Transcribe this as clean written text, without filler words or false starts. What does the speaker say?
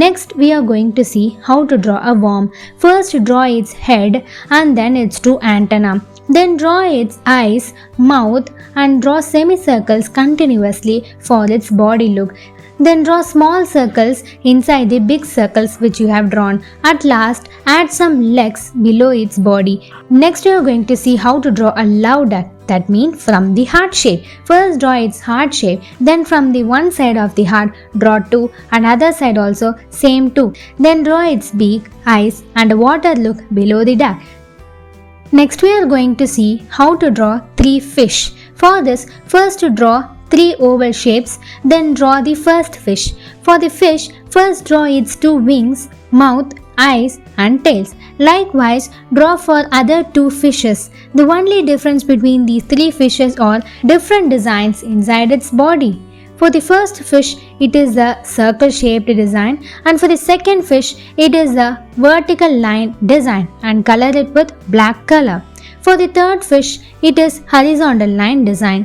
Next, we are going to see how to draw a worm. First, draw its head and then its two antennae. Then draw its eyes, mouth and draw semicircles continuously for its body look. Then draw small circles inside the big circles which you have drawn. At last, add some legs below its body. Next, you are going to see how to draw a love duck. That means from the heart shape. First draw its heart shape, then from the one side of the heart draw two and other side also same two. Then draw its beak, eyes and water look below the duck. Next we are going to see how to draw three fish. For this, first draw three oval shapes, then draw the first fish. For the fish, first draw its two wings, mouth, eyes and tails. Likewise, draw for other two fishes. The only difference between these three fishes are different designs inside its body. For the first fish, it is a circle-shaped design, and for the second fish, it is a vertical line design and color it with black color. For the third fish, it is horizontal line design.